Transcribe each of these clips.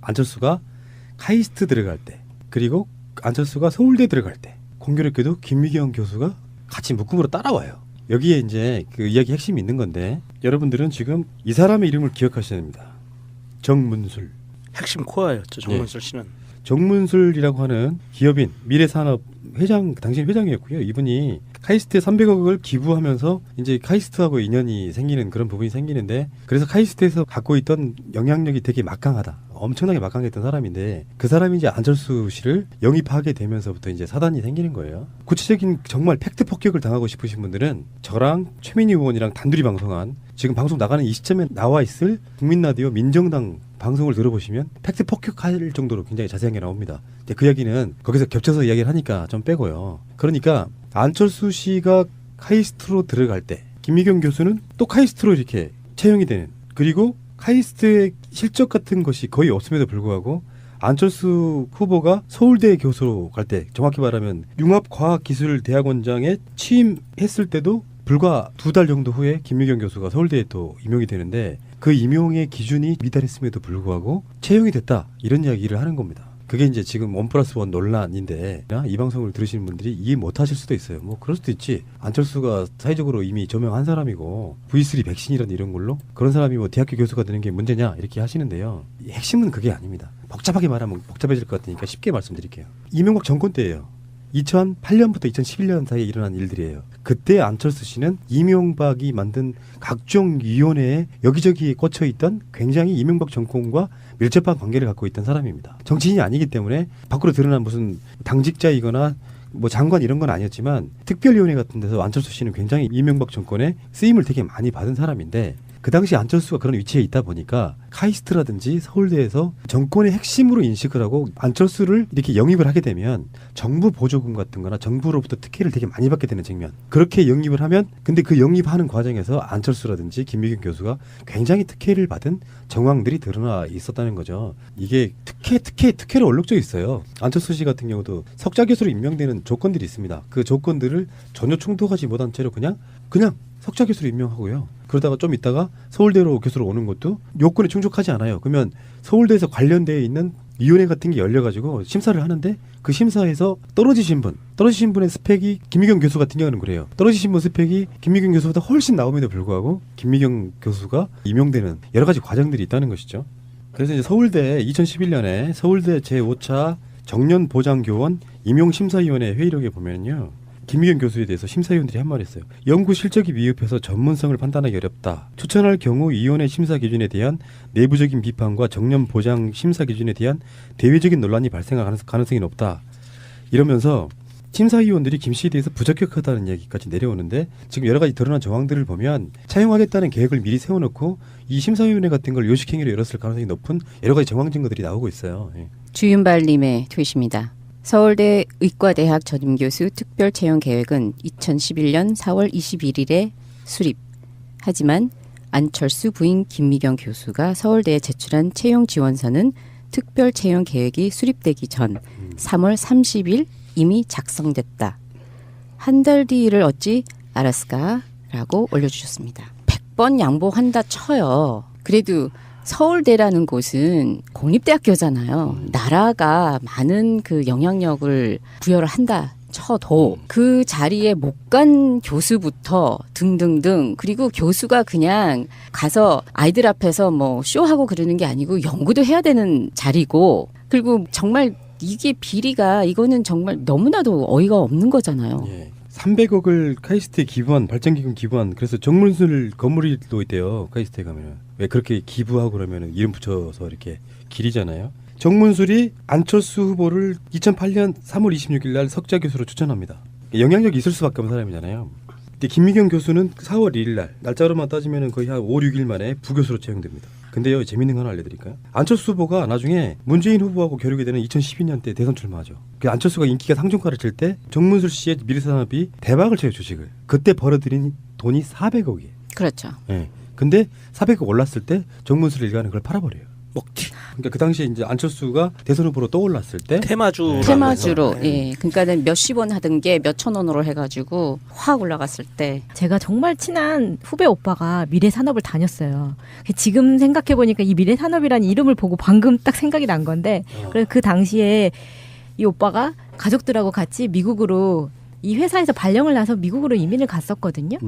안철수가 카이스트 들어갈 때 그리고 안철수가 서울대 들어갈 때 공교롭게도 김미경 교수가 같이 묶음으로 따라와요. 여기에 이제 그 이야기 핵심이 있는 건데 여러분들은 지금 이 사람의 이름을 기억하셔야 됩니다. 정문술. 핵심 코어였죠. 정문술 씨는. 정문술이라고 하는 기업인 미래산업 회장, 당시 회장이었고요. 이분이 카이스트에 300억을 기부하면서 이제 카이스트하고 인연이 생기는 그런 부분이 생기는데 그래서 카이스트에서 갖고 있던 영향력이 되게 막강하다. 엄청나게 막강했던 사람인데 그 사람이 이제 안철수 씨를 영입하게 되면서부터 이제 사단이 생기는 거예요. 구체적인 정말 팩트 폭격을 당하고 싶으신 분들은 저랑 최민희 의원이랑 단둘이 방송한 지금 방송 나가는 이 시점에 나와 있을 국민라디오 민정당 방송을 들어보시면 팩트 폭격할 정도로 굉장히 자세하게 나옵니다. 근데 그 이야기는 거기서 겹쳐서 이야기를 하니까 좀 빼고요. 그러니까 안철수 씨가 카이스트로 들어갈 때 김미경 교수는 또 카이스트로 이렇게 채용이 되는 그리고 카이스트의 실적 같은 것이 거의 없음에도 불구하고 안철수 후보가 서울대 교수로 갈 때 정확히 말하면 융합과학기술대학원장에 취임했을 때도 불과 2달 정도 후에 김미경 교수가 서울대에 또 임용이 되는데 그 임용의 기준이 미달했음에도 불구하고 채용이 됐다 이런 이야기를 하는 겁니다. 그게 이제 지금 1+1 논란인데 이 방송을 들으시는 분들이 이해 못하실 수도 있어요. 뭐 그럴 수도 있지. 안철수가 사회적으로 이미 저명한 사람이고 V3 백신이라는 이런 걸로 그런 사람이 뭐 대학교 교수가 되는 게 문제냐 이렇게 하시는데요. 핵심은 그게 아닙니다. 복잡하게 말하면 복잡해질 것 같으니까 쉽게 말씀드릴게요. 이명박 정권 때예요. 2008년부터 2011년 사이에 일어난 일들이에요. 그때 안철수 씨는 이명박이 만든 각종 위원회에 여기저기 꽂혀있던 굉장히 이명박 정권과 밀접한 관계를 갖고 있던 사람입니다. 정치인이 아니기 때문에 밖으로 드러난 무슨 당직자이거나 뭐 장관 이런 건 아니었지만 특별위원회 같은 데서 안철수 씨는 굉장히 이명박 정권에 쓰임을 되게 많이 받은 사람인데 그 당시 안철수가 그런 위치에 있다 보니까 카이스트라든지 서울대에서 정권의 핵심으로 인식을 하고 안철수를 이렇게 영입을 하게 되면 정부 보조금 같은 거나 정부로부터 특혜를 되게 많이 받게 되는 측면. 그렇게 영입을 하면 근데 그 영입하는 과정에서 안철수라든지 김미경 교수가 굉장히 특혜를 받은 정황들이 드러나 있었다는 거죠. 이게 특혜로 얼룩져 있어요. 안철수 씨 같은 경우도 석좌 교수로 임명되는 조건들이 있습니다. 그 조건들을 전혀 충족하지 못한 채로 그냥 석좌 교수로 임명하고요. 그러다가 좀 있다가 서울대로 교수로 오는 것도 요건에 충족하지 않아요. 그러면 서울대에서 관련되어 있는 위원회 같은 게 열려가지고 심사를 하는데 그 심사에서 떨어지신 분의 스펙이 김미경 교수 같은 경우는 그래요. 떨어지신 분 스펙이 김미경 교수보다 훨씬 나옴에도 불구하고 김미경 교수가 임용되는 여러 가지 과정들이 있다는 것이죠. 그래서 이제 서울대 2011년에 서울대 제5차 정년보장교원 임용심사위원회 회의록에 보면요. 김미경 교수에 대해서 심사위원들이 한 말이 있어요. 연구 실적이 미흡해서 전문성을 판단하기 어렵다. 추천할 경우 위원회 심사 기준에 대한 내부적인 비판과 정년 보장 심사 기준에 대한 대외적인 논란이 발생할 가능성이 높다. 이러면서 심사위원들이 김 씨에 대해서 부적격하다는 얘기까지 내려오는데 지금 여러 가지 드러난 정황들을 보면 차용하겠다는 계획을 미리 세워놓고 이 심사위원회 같은 걸 요식행위로 열었을 가능성이 높은 여러 가지 정황 증거들이 나오고 있어요. 예. 주윤발님의 트윗입니다. 서울대 의과대학 전임교수 특별채용계획은 2011년 4월 21일에 수립. 하지만 안철수 부인 김미경 교수가 서울대에 제출한 채용 지원서는 특별채용계획이 수립되기 전 3월 30일 이미 작성됐다. 한 달 뒤를 어찌 알았을까? 라고 올려주셨습니다. 100번 양보한다 쳐요. 그래도 서울대라는 곳은 공립대학교잖아요. 나라가 많은 그 영향력을 부여를 한다 쳐도 그 자리에 못 간 교수부터 등등등 그리고 교수가 그냥 가서 아이들 앞에서 뭐 쇼하고 그러는 게 아니고 연구도 해야 되는 자리고 그리고 정말 이게 비리가 이거는 정말 너무나도 어이가 없는 거잖아요. 예. 300억을 카이스트에 기부한 발전기금 기부한 그래서 정문술 건물이 또 있대요. 카이스트에 가면은 왜 그렇게 기부하고 그러면은 이름 붙여서 이렇게 기리잖아요. 정문술이 안철수 후보를 2008년 3월 26일 날 석좌 교수로 추천합니다. 영향력이 있을 수밖에 없는 사람이잖아요. 근데 김미경 교수는 4월 1일 날 날짜로만 따지면은 거의 한 5, 6일 만에 부교수로 채용됩니다. 근데요 재밌는 거 하나 알려드릴까요? 안철수 후보가 나중에 문재인 후보하고 겨루게 되는 2012년 때 대선 출마하죠. 그 안철수가 인기가 상중가를 칠 때 정문술 씨의 미래산업이 대박을 쳐요 주식을. 그때 벌어들인 돈이 400억이에요. 그렇죠. 네. 근데 400억 올랐을 때 정문술 일가는 그걸 팔아버려요. 먹튀. 그러니까 그 당시에 이제 안철수가 대선 후보로 떠올랐을 때 테마주. 테마주로 네. 예 그러니까는 몇십 원 하던 게 몇천 원으로 해가지고 확 올라갔을 때 제가 정말 친한 후배 오빠가 미래산업을 다녔어요. 지금 생각해 보니까 이 미래산업이라는 이름을 보고 방금 딱 생각이 난 건데, 그래서 그 당시에 이 오빠가 가족들하고 같이 미국으로 이 회사에서 발령을 나서 미국으로 이민을 갔었거든요.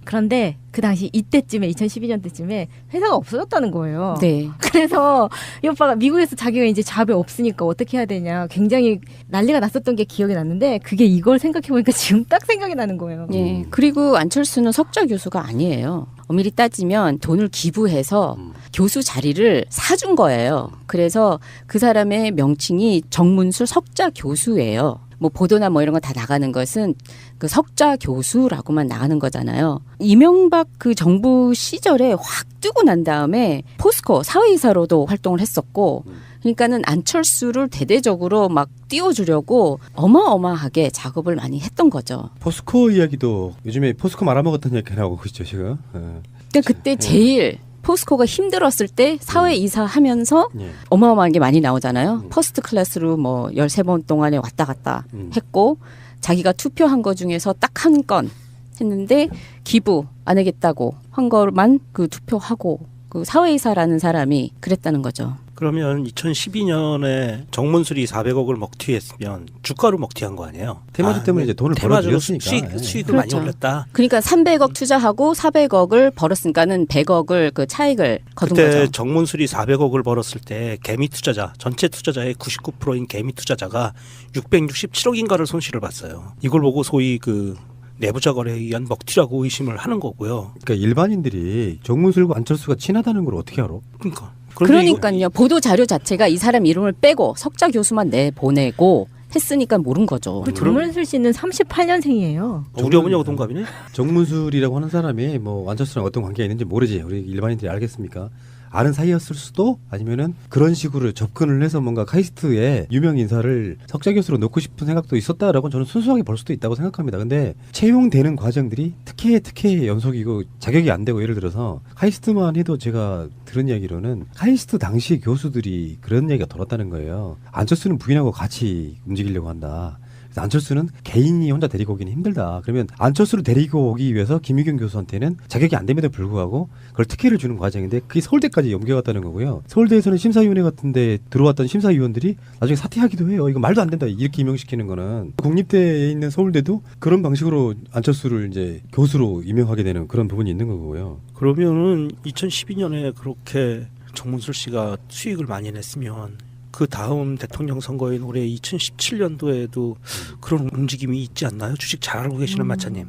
그런데 그 당시 이때쯤에 2012년 때쯤에 회사가 없어졌다는 거예요. 네. 그래서 이 오빠가 미국에서 자기가 이제 잡이 없으니까 어떻게 해야 되냐 굉장히 난리가 났었던 게 기억이 났는데, 그게 이걸 생각해 보니까 지금 딱 생각이 나는 거예요. 예. 그리고 안철수는 석좌 교수가 아니에요. 엄밀히 따지면 돈을 기부해서 교수 자리를 사준 거예요. 그래서 그 사람의 명칭이 정문술 석좌 교수예요. 뭐 보도나 뭐 이런 거 다 나가는 것은 그 석좌 교수라고만 나가는 거잖아요. 이명박 그 정부 시절에 확 뜨고 난 다음에 포스코 사회이사로도 활동을 했었고, 그러니까는 안철수를 대대적으로 막 띄워주려고 어마어마하게 작업을 많이 했던 거죠. 포스코 이야기도 요즘에 포스코 말아먹었다는 얘기 나오고 있죠 지금. 그러니까 그때 제일 포스코가 힘들었을 때 사회이사 하면서 예. 어마어마한 게 많이 나오잖아요. 퍼스트 클래스로 뭐 13번 동안에 왔다 갔다 했고, 자기가 투표한 거 중에서 딱 한 건 했는데 기부 안 하겠다고 한 거만 그 투표하고, 그 사회이사라는 사람이 그랬다는 거죠. 그러면 2012년에 정문술이 400억을 먹튀했으면 주가로 먹튀한 거 아니에요? 테마주 때문에 이제 돈을 테마주로 벌어들였으니까. 수익을 그렇죠. 많이 올렸다. 그러니까 300억 투자하고 400억을 벌었으니까는 100억을 그 차익을 거둔 그때 거죠. 정문술이 400억을 벌었을 때 개미 투자자, 전체 투자자의 99%인 개미 투자자가 667억인가를 손실을 봤어요. 이걸 보고 소위 그 내부자 거래에 의한 먹튀라고 의심을 하는 거고요. 그러니까 일반인들이 정문술과 안철수가 친하다는 걸 어떻게 알아? 그러니까. 그런데 그러니까요. 보도 자료 자체가 이 사람 이름을 빼고 석좌 교수만 내보내고 했으니까 모른 거죠. 그 정문술 씨는 38년생이에요. 우리 어머니하고 동갑이네. 정문술이라고 하는 사람이 뭐 안철수랑 어떤 관계가 있는지 모르지. 우리 일반인들이 알겠습니까? 아는 사이였을 수도, 아니면은 그런 식으로 접근을 해서 뭔가 카이스트의 유명 인사를 석좌 교수로 놓고 싶은 생각도 있었다라고 저는 순수하게 볼 수도 있다고 생각합니다. 근데 채용되는 과정들이 특혜 연속이고 자격이 안 되고, 예를 들어서 카이스트만 해도 제가 들은 이야기로는 카이스트 당시 교수들이 그런 얘기가 돌았다는 거예요. 안철수는 부인하고 같이 움직이려고 한다. 그래서 안철수는 개인이 혼자 데리고 오기는 힘들다. 그러면 안철수를 데리고 오기 위해서 김유경 교수한테는 자격이 안 됨에도 불구하고 그걸 특혜를 주는 과정인데, 그게 서울대까지 옮겨갔다는 거고요. 서울대에서는 심사위원회 같은데 들어왔던 심사위원들이 나중에 사퇴하기도 해요. 이거 말도 안 된다, 이렇게 임명시키는 거는. 국립대에 있는 서울대도 그런 방식으로 안철수를 이제 교수로 임명하게 되는 그런 부분이 있는 거고요. 그러면은 2012년에 그렇게 정문술 씨가 수익을 많이 냈으면 그 다음 대통령 선거인 올해 2017년도에도 그런 움직임이 있지 않나요? 주식 잘 알고 계시는 마차님.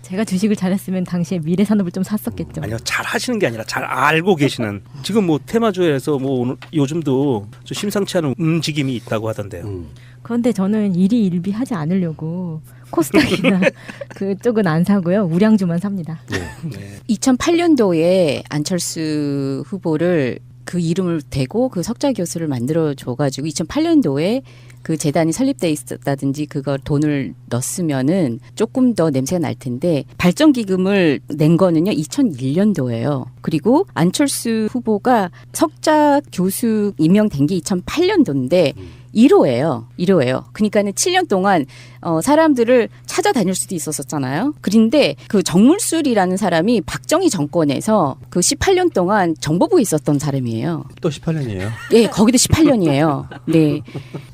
제가 주식을 잘했으면 당시에 미래산업을 좀 샀었겠죠. 아니요, 잘 하시는 게 아니라 잘 알고 계시는. 지금 뭐 테마주에서 뭐 오늘 요즘도 좀 심상치 않은 움직임이 있다고 하던데요. 그런데 저는 일희일비하지 않으려고 코스닥이나 그쪽은 안 사고요. 우량주만 삽니다. 네. 2008년도에 안철수 후보를 그 이름을 대고 그 석좌 교수를 만들어 줘가지고 2008년도에 그 재단이 설립돼 있었다든지 그걸 돈을 넣었으면은 조금 더 냄새가 날 텐데, 발전 기금을 낸 거는요 2001년도예요. 그리고 안철수 후보가 석좌 교수 임명된 게 2008년도인데 1호예요. 그러니까는 7년 동안 사람들을 찾아다닐 수도 있었잖아요. 그런데 그 정문술이라는 사람이 박정희 정권에서 그 18년 동안 정보부에 있었던 사람이에요. 또 18년이에요. 네, 거기도 18년이에요. 네.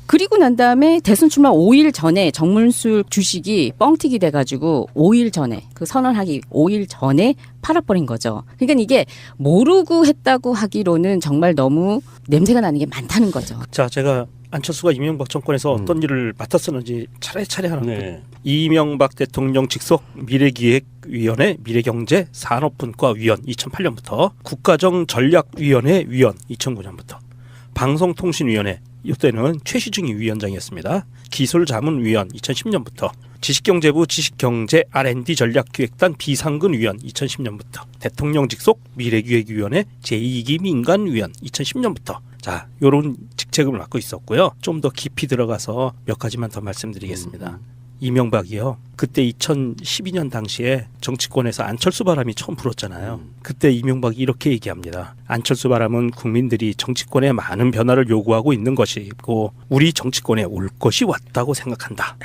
그리고 난 다음에 대선 출마 5일 전에 정문술 주식이 뻥튀기 돼가지고 5일 전에, 그 선언하기 5일 전에 팔아버린 거죠. 그러니까 이게 모르고 했다고 하기로는 정말 너무 냄새가 나는 게 많다는 거죠. 자, 제가 안철수가 이명박 정권에서 어떤 일을 맡았었는지 차례차례 하나. 네. 이명박 대통령 직속 미래기획위원회 미래경제 산업분과 위원 2008년부터, 국가정전략위원회 위원 2009년부터, 방송통신위원회 이때는 최시중이 위원장이었습니다. 기술자문위원 2010년부터, 지식경제부 지식경제 R&D 전략기획단 비상근 위원 2010년부터, 대통령 직속 미래기획위원회 제2기 민간위원 2010년부터. 자, 요런 직책을 맡고 있었고요. 좀 더 깊이 들어가서 몇 가지만 더 말씀드리겠습니다. 이명박이요. 그때 2012년 당시에 정치권에서 안철수 바람이 처음 불었잖아요. 그때 이명박이 이렇게 얘기합니다. 안철수 바람은 국민들이 정치권에 많은 변화를 요구하고 있는 것이고 우리 정치권에 올 것이 왔다고 생각한다.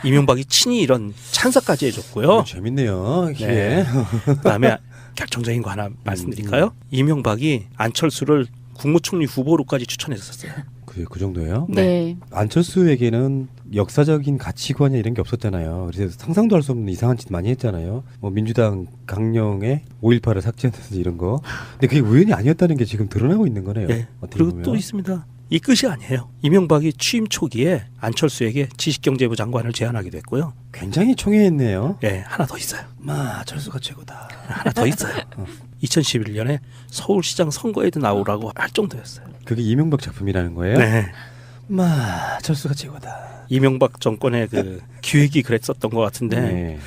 이명박이 친히 이런 찬사까지 해줬고요. 재밌네요. 이게. 네. 그다음에 결정적인 거 하나 말씀드릴까요? 이명박이 안철수를 국무총리 후보로까지 추천했었어요. 그 정도예요? 네. 안철수에게는 역사적인 가치관이나 이런 게 없었잖아요. 그래서 상상도 할 수 없는 이상한 짓 많이 했잖아요. 뭐 민주당 강령에 5.18을 삭제한다든지 이런 거. 근데 그게 우연이 아니었다는 게 지금 드러나고 있는 거네요. 네. 어떻게 그리고 보면. 또 있습니다. 이 끝이 아니에요. 이명박이 취임 초기에 안철수에게 지식경제부 장관을 제안하기도 했고요. 굉장히 총애했네요. 예, 하나 더 있어요. 철수가 최고다. 하나 더 있어요. 2011년에 서울시장 선거에도 나오라고 할 정도였어요. 그게 이명박 작품이라는 거예요? 네. 철수가 최고다. 이명박 정권의 그 기획이 그랬었던 것 같은데 네.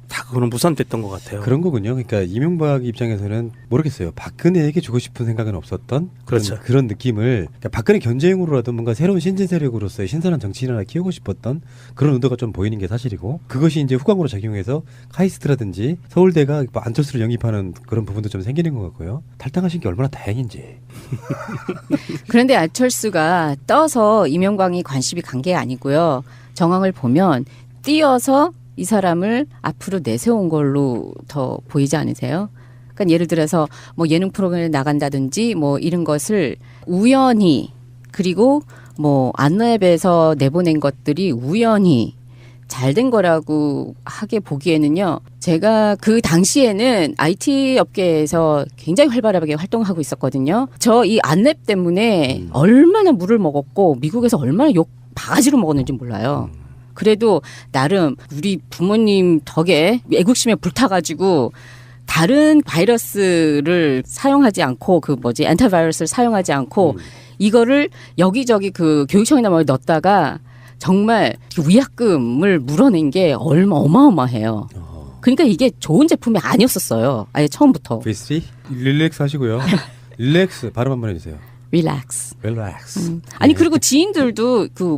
다 그거는 무산됐던 것 같아요. 그런 거군요. 그러니까 이명박 입장에서는 모르겠어요. 박근혜에게 주고 싶은 생각은 없었던 그렇죠. 그런 느낌을 그러니까 박근혜 견제용으로라도 뭔가 새로운 신진 세력으로서의 신선한 정치인 하나 키우고 싶었던 그런 의도가 좀 보이는 게 사실이고 그것이 이제 후광으로 작용해서 카이스트라든지 서울대가 뭐 안철수를 영입하는 그런 부분도 좀 생기는 것 같고요. 탈당하신 게 얼마나 다행인지. 그런데 안철수가 떠서 이명박이 관심이 간 게 아니고요. 정황을 보면 띄어서 이 사람을 앞으로 내세운 걸로 더 보이지 않으세요? 그러니까 예를 들어서 뭐 예능 프로그램에 나간다든지 뭐 이런 것을 우연히 그리고 뭐 안랩에서 내보낸 것들이 우연히 잘 된 거라고 하게 보기에는요. 제가 그 당시에는 IT 업계에서 굉장히 활발하게 활동하고 있었거든요. 저 이 안랩 때문에 얼마나 물을 먹었고 미국에서 얼마나 욕 바가지로 먹었는지 몰라요. 그래도 나름 우리 부모님 덕에 애국심에 불타가지고 다른 바이러스를 사용하지 않고 엔티바이러스를 사용하지 않고 이거를 여기저기 그 교육청에다 뭐 넣었다가 정말 위약금을 물어낸 게 어마어마해요. 그러니까 이게 좋은 제품이 아니었었어요. 아예 처음부터. V3 릴렉스 하시고요. 릴렉스 발음 한번 해주세요. 릴렉스. 릴렉스. 아니 그리고 지인들도 그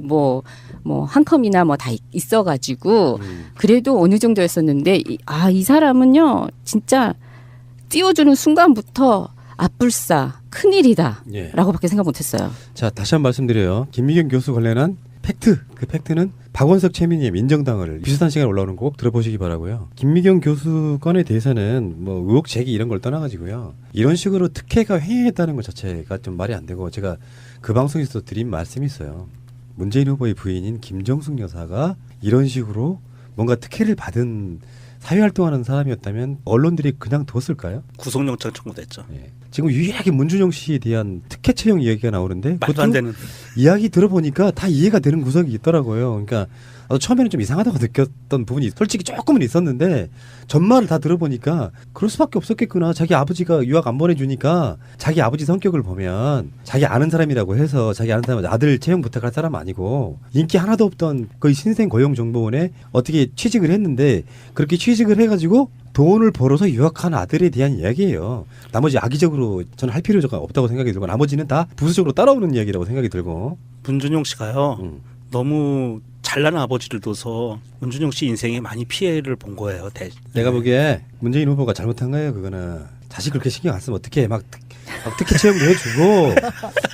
뭐 한컴이나 뭐 다 있어가지고 그래도 어느 정도였었는데 이 사람은요 진짜 띄워주는 순간부터 앞불싸 큰일이다 예. 라고밖에 생각 못했어요. 자 다시 한 번 말씀드려요. 김미경 교수 관련한 팩트. 그 팩트는 박원석 최민희의 민정당을 비슷한 시간에 올라오는 거 꼭 들어보시기 바라고요. 김미경 교수 건에 대해서는 뭐 의혹 제기 이런 걸 떠나가지고요. 이런 식으로 특혜가 횡행했다는 것 자체가 좀 말이 안 되고 제가 그 방송에서 드린 말씀이 있어요. 문재인 후보의 부인인 김정숙 여사가 이런 식으로 뭔가 특혜를 받은 사회활동하는 사람이었다면 언론들이 그냥 뒀을까요? 구속영장 청구됐죠. 예. 지금 유일하게 문준영 씨에 대한 특혜 채용 이야기가 나오는데 말도 안 되는. 이야기 들어보니까 다 이해가 되는 구석이 있더라고요. 그러니까 나도 처음에는 좀 이상하다고 느꼈던 부분이 솔직히 조금은 있었는데 전말을 다 들어보니까 그럴 수밖에 없었겠구나. 자기 아버지가 유학 안 보내주니까 자기 아버지 성격을 보면 자기 아는 사람이라고 해서 자기 아는 사람 아들 채용 부탁할 사람 아니고 인기 하나도 없던 거의 신생 고용정보원에 어떻게 취직을 했는데 그렇게 취직을 해가지고 돈을 벌어서 유학한 아들에 대한 이야기예요. 나머지 악의적으로 저는 할 필요가 없다고 생각이 들고 나머지는 다 부수적으로 따라오는 이야기라고 생각이 들고. 문준용 씨가요. 너무 잘난 아버지를 둬서 문준용 씨 인생에 많이 피해를 본 거예요. 내가 보기에 문재인 후보가 잘못한 거예요. 그거는 자식 그렇게 신경 안 쓰면 어떻게 막 특혜 채용도 해주고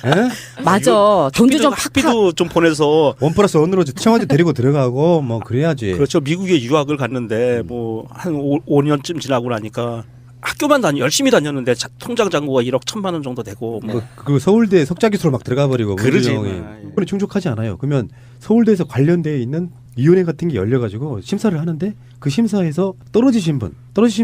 에? 맞아. 돈도 좀 팍팍. 학비도 좀 보내서 1+1으로 청와대 데리고 들어가고 뭐 그래야지. 그렇죠. 미국에 유학을 갔는데 뭐 한 5년쯤 지나고 나니까 학교만 열심히 다녔는데 통장 잔고가 1억 1,000만 원 정도 되고 뭐. 그 서울대 석자 기수로 막 들어가 버리고 그러지. 그건 충족하지 않아요. 그러면 서울대에서 관련되어 있는 위원회 같은 게 열려가지고 심사를 하는데 그 심사에서 떨어지신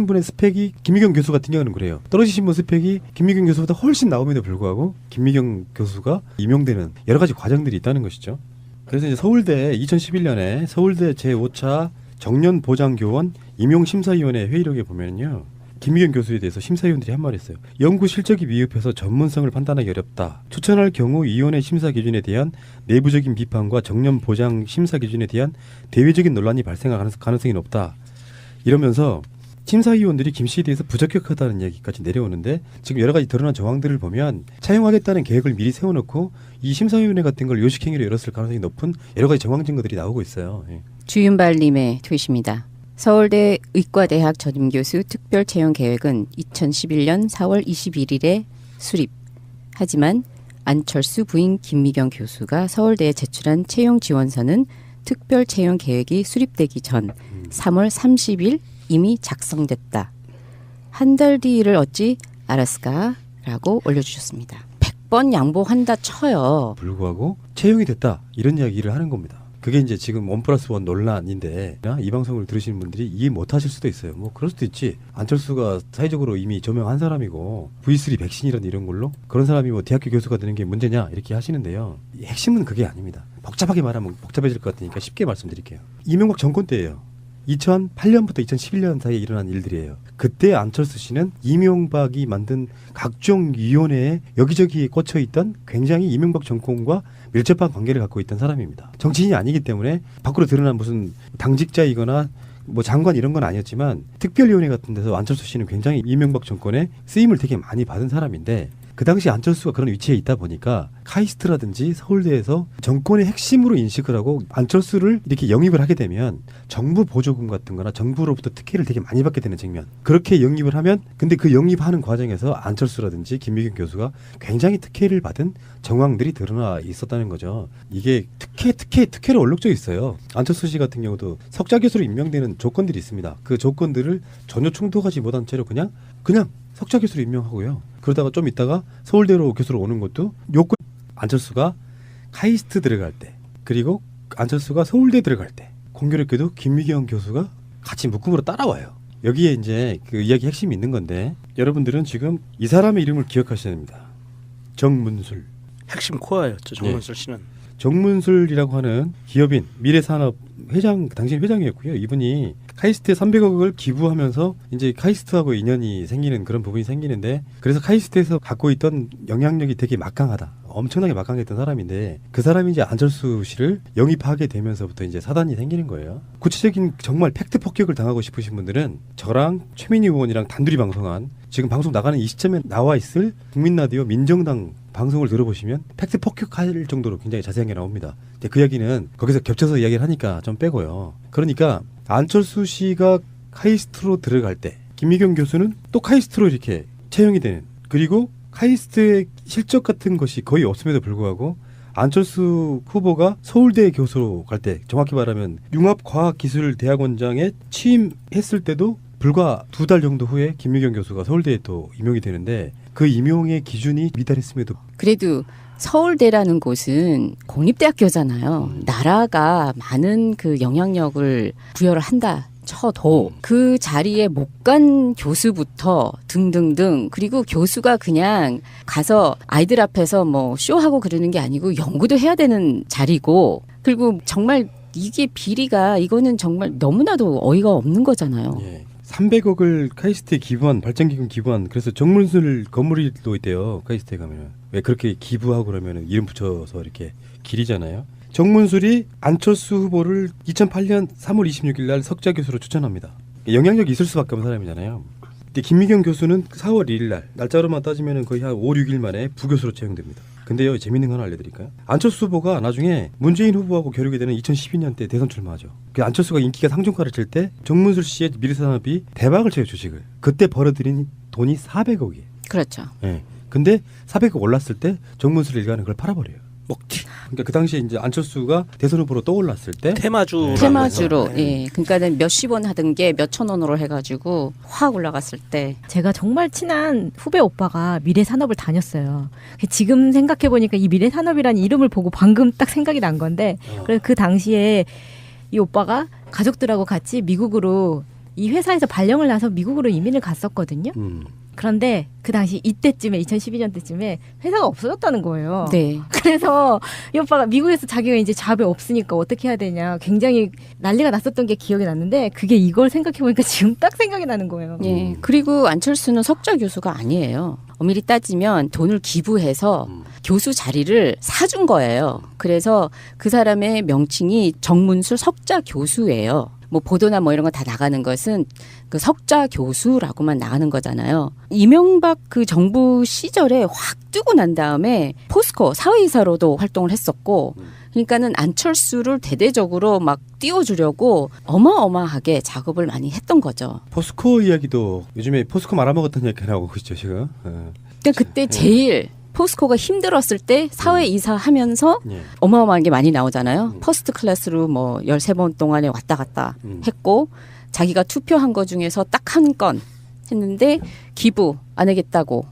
분의 스펙이 김미경 교수 같은 경우는 그래요. 떨어지신 분 스펙이 김미경 교수보다 훨씬 나옴에도 불구하고 김미경 교수가 임용되는 여러 가지 과정들이 있다는 것이죠. 그래서 이제 서울대 2011년에 서울대 제5차 정년보장교원 임용심사위원회 회의록에 보면요. 김미경 교수에 대해서 심사위원들이 한 말이 있어요. 연구 실적이 미흡해서 전문성을 판단하기 어렵다. 추천할 경우 위원회 심사 기준에 대한 내부적인 비판과 정년 보장 심사 기준에 대한 대외적인 논란이 발생할 가능성이 높다. 이러면서 심사위원들이 김 씨에 대해서 부적격하다는 얘기까지 내려오는데 지금 여러 가지 드러난 정황들을 보면 차용하겠다는 계획을 미리 세워놓고 이 심사위원회 같은 걸 요식행위로 열었을 가능성이 높은 여러 가지 정황 증거들이 나오고 있어요. 예. 주윤발님의 트윗입니다. 서울대 의과대학 전임교수 특별 채용 계획은 2011년 4월 21일에 수립. 하지만 안철수 부인 김미경 교수가 서울대에 제출한 채용 지원서는 특별 채용 계획이 수립되기 전 3월 30일 이미 작성됐다. 한 달 뒤를 어찌 알았을까? 라고 올려주셨습니다. 100번 양보한다 쳐요. 불구하고 채용이 됐다 이런 이야기를 하는 겁니다. 그게 이제 지금 1+1 논란인데 이 방송을 들으시는 분들이 이해 못하실 수도 있어요. 뭐 그럴 수도 있지. 안철수가 사회적으로 이미 조명한 사람이고 V3 백신이라는 이런 걸로 그런 사람이 뭐 대학교 교수가 되는 게 문제냐 이렇게 하시는데요. 핵심은 그게 아닙니다. 복잡하게 말하면 복잡해질 것 같으니까 쉽게 말씀드릴게요. 이명박 정권 때예요. 2008년부터 2011년 사이에 일어난 일들이에요. 그때 안철수 씨는 이명박이 만든 각종 위원회에 여기저기에 꽂혀 있던 굉장히 이명박 정권과 밀접한 관계를 갖고 있던 사람입니다. 정치인이 아니기 때문에 밖으로 드러난 무슨 당직자이거나 뭐 장관 이런 건 아니었지만 특별위원회 같은 데서 안철수 씨는 굉장히 이명박 정권에 쓰임을 되게 많이 받은 사람인데 그 당시 안철수가 그런 위치에 있다 보니까 카이스트라든지 서울대에서 정권의 핵심으로 인식을 하고 안철수를 이렇게 영입을 하게 되면 정부 보조금 같은 거나 정부로부터 특혜를 되게 많이 받게 되는 측면. 그렇게 영입을 하면 근데 그 영입하는 과정에서 안철수라든지 김미경 교수가 굉장히 특혜를 받은 정황들이 드러나 있었다는 거죠. 이게 특혜로 얼룩져 있어요. 안철수 씨 같은 경우도 석좌 교수로 임명되는 조건들이 있습니다. 그 조건들을 전혀 충족하지 못한 채로 그냥 석좌 교수로 임명하고요. 그러다가 좀 있다가 서울대로 교수로 오는 것도 요건 안철수가 카이스트 들어갈 때 그리고 안철수가 서울대 들어갈 때 공교롭게도 김미경 교수가 같이 묶음으로 따라와요. 여기에 이제 그 이야기 핵심이 있는 건데 여러분들은 지금 이 사람의 이름을 기억하셔야 됩니다. 정문술. 핵심 코어였죠. 정문술 씨는. 정문술이라고 하는 기업인 미래산업 회장, 당신 회장이었고요. 이분이 카이스트에 300억을 기부하면서 이제 카이스트하고 인연이 생기는 그런 부분이 생기는데 그래서 카이스트에서 갖고 있던 영향력이 되게 막강하다. 엄청나게 막강했던 사람인데 그 사람이 이제 안철수 씨를 영입하게 되면서부터 이제 사단이 생기는 거예요. 구체적인 정말 팩트 폭격을 당하고 싶으신 분들은 저랑 최민희 의원이랑 단둘이 방송한 지금 방송 나가는 이 시점에 나와 있을 국민라디오 민정당 방송을 들어보시면 팩트 폭격할 정도로 굉장히 자세하게 나옵니다. 근데 그 이야기는 거기서 겹쳐서 이야기를 하니까 좀 빼고요. 그러니까 안철수 씨가 카이스트로 들어갈 때 김미경 교수는 또 카이스트로 이렇게 채용이 되는 그리고 카이스트의 실적 같은 것이 거의 없음에도 불구하고 안철수 후보가 서울대 교수로 갈 때 정확히 말하면 융합과학기술대학원장에 취임했을 때도 불과 2달 정도 후에 김미경 교수가 서울대에 또 임용이 되는데 그 임용의 기준이 미달했음에도 그래도 서울대라는 곳은 공립대학교잖아요. 나라가 많은 그 영향력을 부여를 한다 쳐도 그 자리에 못 간 교수부터 등등등 그리고 교수가 그냥 가서 아이들 앞에서 뭐 쇼하고 그러는 게 아니고 연구도 해야 되는 자리고 그리고 정말 이게 비리가 이거는 정말 너무나도 어이가 없는 거잖아요. 예. 300억을 카이스트에 기부한 발전기금 기부한 그래서 정문술 건물이 또 있대요. 카이스트에 가면은 왜 그렇게 기부하고 그러면은 이름 붙여서 이렇게 기리잖아요. 정문술이 안철수 후보를 2008년 3월 26일 날 석좌 교수로 추천합니다. 영향력이 있을 수밖에 없는 사람이잖아요. 근데 김미경 교수는 4월 1일 날 날짜로만 따지면은 거의 한 5, 6일 만에 부교수로 채용됩니다. 근데요 재밌는 거 하나 알려드릴까요? 안철수 후보가 나중에 문재인 후보하고 겨루게 되는 2012년 때 대선 출마하죠. 그 안철수가 인기가 상중가를 칠 때 정문술 씨의 미래산업이 대박을 쳐요 주식을. 그때 벌어들인 돈이 400억이에요. 그렇죠. 예. 근데 400억 올랐을 때 정문술 일가는 그걸 팔아버려요. 먹튀. 그러니까 그 당시에 이제 안철수가 대선 후보로 떠올랐을 때 테마주로 네. 예. 그러니까는 몇십 원 하던 게 몇천 원으로 해가지고 확 올라갔을 때 제가 정말 친한 후배 오빠가 미래산업을 다녔어요. 지금 생각해보니까 이 미래산업이라는 이름을 보고 방금 딱 생각이 난 건데 그래서 그 당시에 이 오빠가 가족들하고 같이 미국으로 이 회사에서 발령을 나서 미국으로 이민을 갔었거든요. 그런데 그 당시 이때쯤에 2012년 때쯤에 회사가 없어졌다는 거예요. 네. 그래서 이 오빠가 미국에서 자기가 이제 잡이 없으니까 어떻게 해야 되냐 굉장히 난리가 났었던 게 기억이 났는데 그게 이걸 생각해보니까 지금 딱 생각이 나는 거예요. 예. 그리고 안철수는 석좌 교수가 아니에요. 엄밀히 따지면 돈을 기부해서 교수 자리를 사준 거예요. 그래서 그 사람의 명칭이 정문술 석좌 교수예요. 뭐 보도나 뭐 이런 거 다 나가는 것은 그 석좌 교수라고만 나가는 거잖아요. 이명박 그 정부 시절에 확 뜨고 난 다음에 포스코 사회이사로도 활동을 했었고, 그러니까는 안철수를 대대적으로 막 띄워주려고 어마어마하게 작업을 많이 했던 거죠. 포스코 이야기도 요즘에 포스코 말아먹었던 이야기 나오고 있죠 지금. 그러니까 그때 제일 포스코가 힘들었을 때 사회이사 하면서 예. 어마어마한 게 많이 나오잖아요. 퍼스트 클래스로 뭐 13번 동안에 왔다 갔다 했고, 자기가 투표한 거 중에서 딱 한 건 했는데 기부 안 하겠다고